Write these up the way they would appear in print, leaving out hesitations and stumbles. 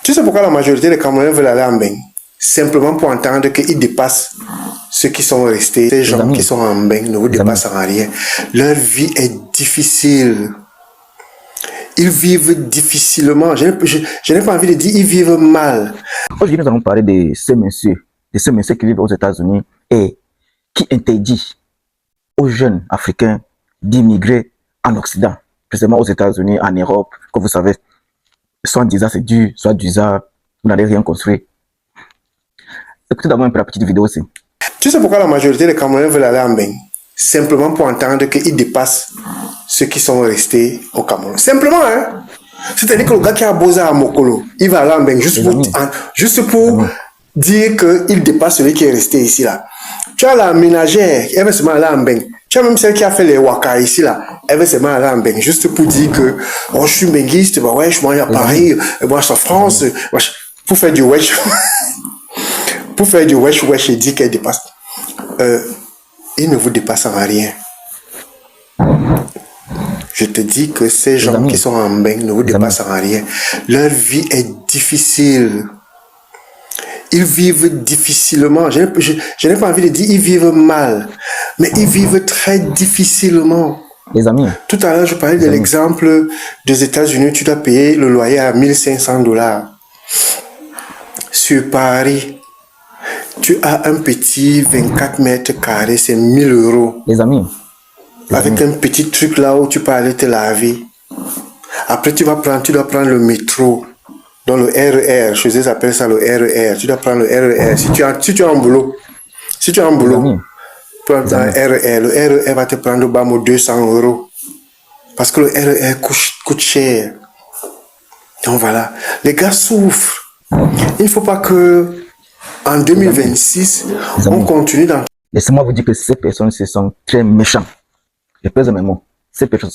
Tu sais pourquoi la majorité des Camerounais veulent aller en bain? Simplement pour entendre qu'ils dépassent ceux qui sont restés. Ces gens qui sont en bain ne vous dépassent en rien. Leur vie est difficile. Ils vivent difficilement. Je n'ai pas envie de dire ils vivent mal. Aujourd'hui, nous allons parler de ce monsieur qui vit aux États-Unis et qui interdit aux jeunes Africains d'immigrer en Occident, précisément aux États-Unis, en Europe, comme vous savez. Soit en disant c'est dur, soit disant vous n'allez rien construire. Écoutez d'abord un peu la petite vidéo aussi. Tu sais pourquoi la majorité des Camerounais veulent aller en bain? Simplement pour entendre qu'ils dépassent ceux qui sont restés au Cameroun. Simplement, hein? C'est-à-dire que le gars qui a posé à Mokolo, il va aller en bain juste pour dire qu'il dépasse celui qui est resté ici là. Tu as la ménagère, elle va seulement aller en bain. Tu as même celle qui a fait les waka ici là, elle va seulement aller en bain, juste pour dire que oh, je suis benguiste, bah ouais, je mange à Paris, moi je suis en France, pour faire du wesh. Pour faire du wesh wesh et dire qu'elle dépasse. Il ne vous dépasse en rien. Je te dis que ces gens qui sont en bain ne vous dépassent en rien. Leur vie est difficile. Ils vivent difficilement. Je n'ai pas envie de dire ils vivent mal, mais ils vivent très difficilement. Les amis. Tout à l'heure, je parlais de l'exemple des États-Unis. Tu dois payer le loyer à $1500. Sur Paris, tu as un petit 24 mètres carrés, c'est 1000 €. Les amis. Avec un petit truc là où tu peux aller te laver. Après, tu dois prendre le métro. Dans le RER, chez eux, ils appellent ça le RER. Tu dois prendre le RER. Si tu as un boulot, prends un RER. Le RER va te prendre au bas 200 €. Parce que le RER coûte cher. Donc voilà. Les gars souffrent. Il ne faut pas que, en 2026, on continue dans... Laissez-moi vous dire que ces personnes, ce sont très méchants. Je pèse mes mots. Ces personnes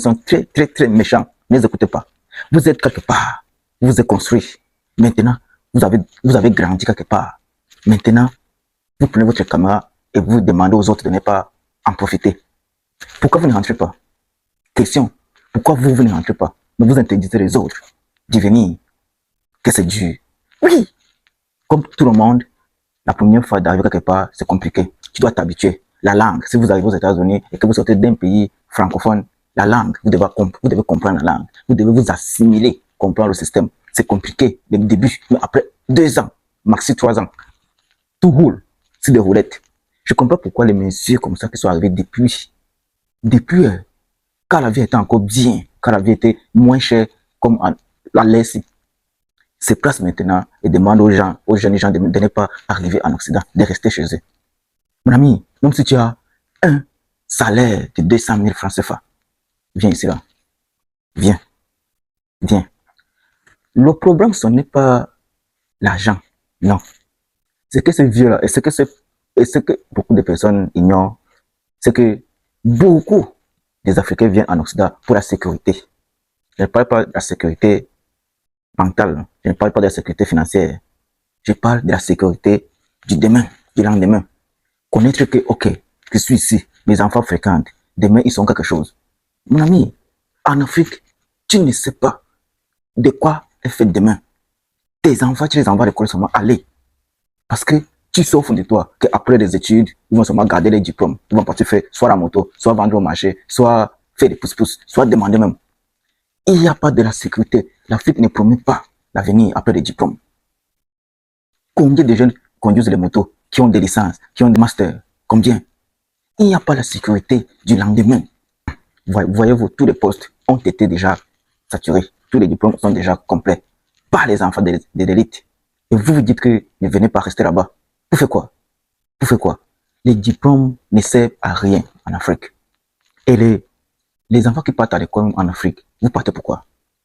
sont très, très, très méchants. Ne les écoutez pas. Vous êtes quelque part. Vous vous êtes construit. Maintenant, vous avez grandi quelque part. Maintenant, vous prenez votre caméra et vous demandez aux autres de ne pas en profiter. Pourquoi vous ne rentrez pas? Question. Pourquoi vous ne rentrez pas? Mais vous interdisez les autres d'y venir. Que c'est dur. Oui. Comme tout le monde, la première fois d'arriver quelque part, c'est compliqué. Tu dois t'habituer. La langue, si vous arrivez aux États-Unis et que vous sortez d'un pays francophone, la langue, vous devez comprendre la langue. Vous devez vous assimiler, comprendre le système. C'est compliqué dès le début, mais après 2 ans, maxi 3 ans, tout roule. C'est des roulettes. Je comprends pourquoi les messieurs comme ça qui sont arrivés depuis quand la vie était encore bien, quand la vie était moins chère, comme la laisse, se placent maintenant et demandent aux jeunes gens de ne pas arriver en Occident, de rester chez eux. Mon ami, même si tu as un salaire de 200 000 francs CFA, viens ici là. Viens. Viens. Le problème, ce n'est pas l'argent. Non. C'est que ce vieux-là, et ce que beaucoup de personnes ignorent, c'est que beaucoup des Africains viennent en Occident pour la sécurité. Je ne parle pas de la sécurité mentale, je ne parle pas de la sécurité financière. Je parle de la sécurité du demain, du lendemain. Connaître que, ok, je suis ici, mes enfants fréquentent, demain ils sont quelque chose. Mon ami, en Afrique, tu ne sais pas de quoi est fait demain. Tes enfants, tu les envoies à l'école seulement aller. Parce que tu sais au fond de toi qu'après les études, ils vont seulement garder les diplômes. Ils vont partir faire soit la moto, soit vendre au marché, soit faire des pouces-pouces, soit demander même. Il n'y a pas de la sécurité. L'Afrique ne promet pas l'avenir après les diplômes. Combien de jeunes conduisent les motos, qui ont des licences, qui ont des masters? Combien? Il n'y a pas la sécurité du lendemain. Voyez-vous, tous les postes ont été déjà saturés. Tous les diplômes sont déjà complets par les enfants de l'élite. Et vous vous dites que ne venez pas rester là-bas. Vous faites quoi? Vous faites quoi? Les diplômes ne servent à rien en Afrique. Et les enfants qui partent à l'école en Afrique, vous partez pourquoi?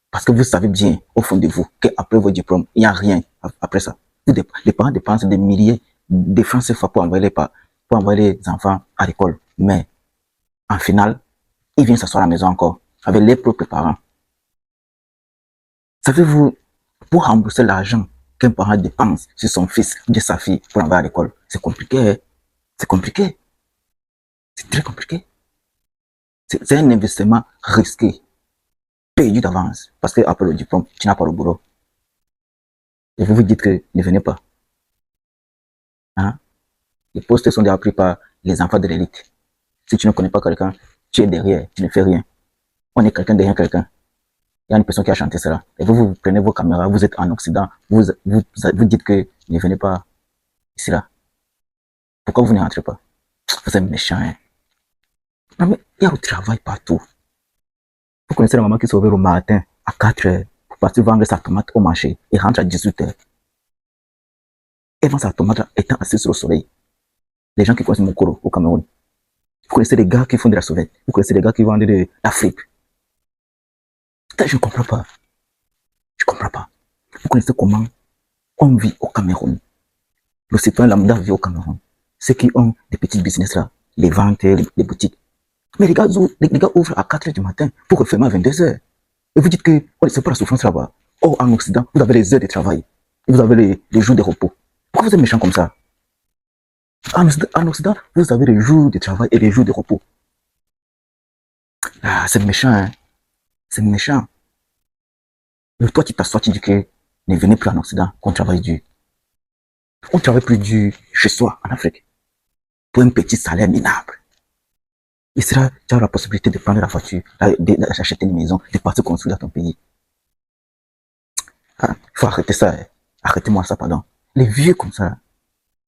Parce que vous savez bien, au fond de vous, qu'après vos diplômes, il n'y a rien après ça. Les parents dépensent des milliers de francs CFA pour envoyer les enfants à l'école. Mais, en final, ils viennent s'asseoir à la maison encore, avec les propres parents. Savez-vous, pour rembourser l'argent qu'un parent dépense sur son fils ou de sa fille pour envoyer à l'école, c'est compliqué. Hein? C'est compliqué. C'est très compliqué. C'est un investissement risqué, perdu d'avance, parce qu'après le diplôme, tu n'as pas le boulot. Et vous vous dites que ne venez pas. Hein? Les postes sont déjà pris par les enfants de l'élite. Si tu ne connais pas quelqu'un, tu es derrière, tu ne fais rien. On est quelqu'un derrière quelqu'un. Il y a une personne qui a chanté cela. Et vous prenez vos caméras, vous êtes en Occident, vous dites que ne venez pas ici là. Pourquoi vous ne rentrez pas? Vous êtes méchant, hein? Non, mais il y a le travail partout. Vous connaissez la maman qui se réveille au matin à 4 heures pour partir vendre sa tomate au marché et rentre à 18 heures. Elle vend sa tomate étant assise sur le soleil. Les gens qui connaissent Mokoro au Cameroun. Vous connaissez les gars qui font de la sauvette. Vous connaissez les gars qui vendent de l'Afrique. Je ne comprends pas. Je ne comprends pas. Vous connaissez comment on vit au Cameroun. Le citoyen lambda vit au Cameroun. Ceux qui ont des petits business là, les ventes, les boutiques. Mais les gars ouvrent à 4 heures du matin pour refermer à 22 heures. Et vous dites que c'est pas la souffrance là-bas. Or, en Occident, vous avez les heures de travail. Et vous avez les jours de repos. Pourquoi vous êtes méchant comme ça? En Occident, vous avez les jours de travail et les jours de repos. Ah, c'est méchant, hein? C'est méchant. Mais toi, tu t'assois, tu dis que ne venez plus en Occident, qu'on travaille dur. On travaille plus dur chez soi, en Afrique, pour un petit salaire minable. Et cela, tu as la possibilité de prendre la voiture, d'acheter une maison, de partir construire dans ton pays. Il faut arrêter ça. Hein. Arrêtez-moi ça, pardon. Les vieux comme ça,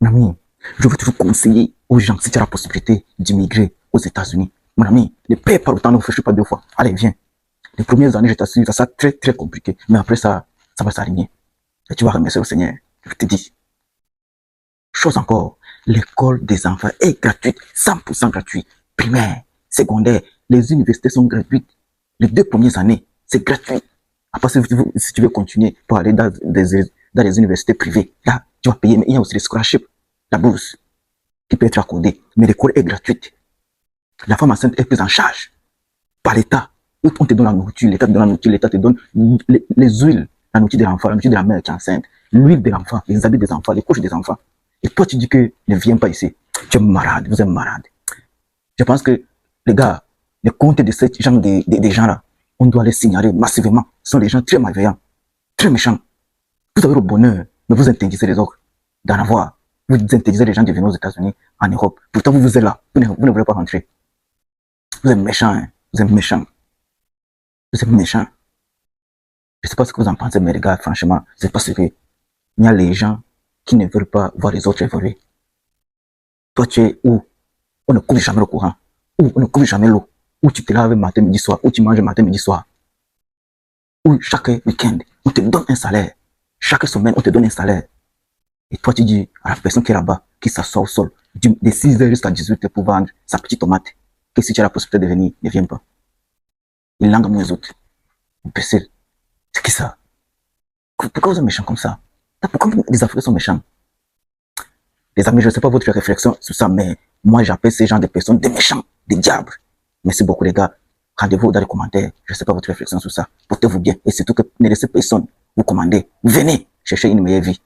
mon ami, je veux toujours conseiller aux gens, si tu as la possibilité d'immigrer aux États-Unis, mon ami, ne paye pas autant, ne réfléchis pas 2 fois. Allez, viens. Les premières années, je t'assure, ça sera très, très compliqué. Mais après ça va s'aligner. Et tu vas remercier au Seigneur. Je te dis. Chose encore, l'école des enfants est gratuite, 100% gratuite. Primaire, secondaire, les universités sont gratuites. Les 2 premières années, c'est gratuit. Après, si tu veux continuer pour aller dans les universités privées, là, tu vas payer. Mais il y a aussi les scholarships, la bourse, qui peut être accordée. Mais l'école est gratuite. La femme enceinte est prise en charge par l'État. On te donne la nourriture, l'État te donne la nourriture, l'État te donne les huiles, la nourriture de l'enfant, la nourriture de la mère qui est enceinte, l'huile de l'enfant, les habits des enfants, les couches des enfants. Et toi, tu dis que ne viens pas ici. Tu es malade, vous êtes malade. Je pense que, les gars, les comptes de ces gens, des gens-là, on doit les signaler massivement. Ce sont des gens très malveillants, très méchants. Vous avez le bonheur, mais vous interdisez les autres d'en avoir. Vous interdisez les gens de venir aux États-Unis, en Europe. Pourtant, vous êtes là. Vous ne voulez pas rentrer. Vous êtes méchants, hein. Vous êtes méchants. Vous êtes méchants. Je ne sais pas ce que vous en pensez, mais les gars, franchement, c'est parce que il y a les gens qui ne veulent pas voir les autres évoluer. Toi, tu es où on ne coupe jamais le courant, où on ne coupe jamais l'eau, où tu te laves matin, midi, soir, où tu manges matin, midi, soir, où chaque week-end, on te donne un salaire. Chaque semaine, on te donne un salaire. Et toi, tu dis à la personne qui est là-bas, qui s'assoit au sol, de 6 heures jusqu'à 18 heures pour vendre sa petite tomate, que si tu as la possibilité de venir, ne viens pas. Il langue moins les autres. Imbécile. C'est qui ça? Pourquoi vous êtes méchants comme ça? Pourquoi les Africains sont méchants? Les amis, je ne sais pas votre réflexion sur ça, mais moi, j'appelle ces gens de personnes des méchants, des diables. Merci beaucoup, les gars. Rendez-vous dans les commentaires. Je ne sais pas votre réflexion sur ça. Portez-vous bien. Et surtout que ne laissez personne vous commander. Venez chercher une meilleure vie.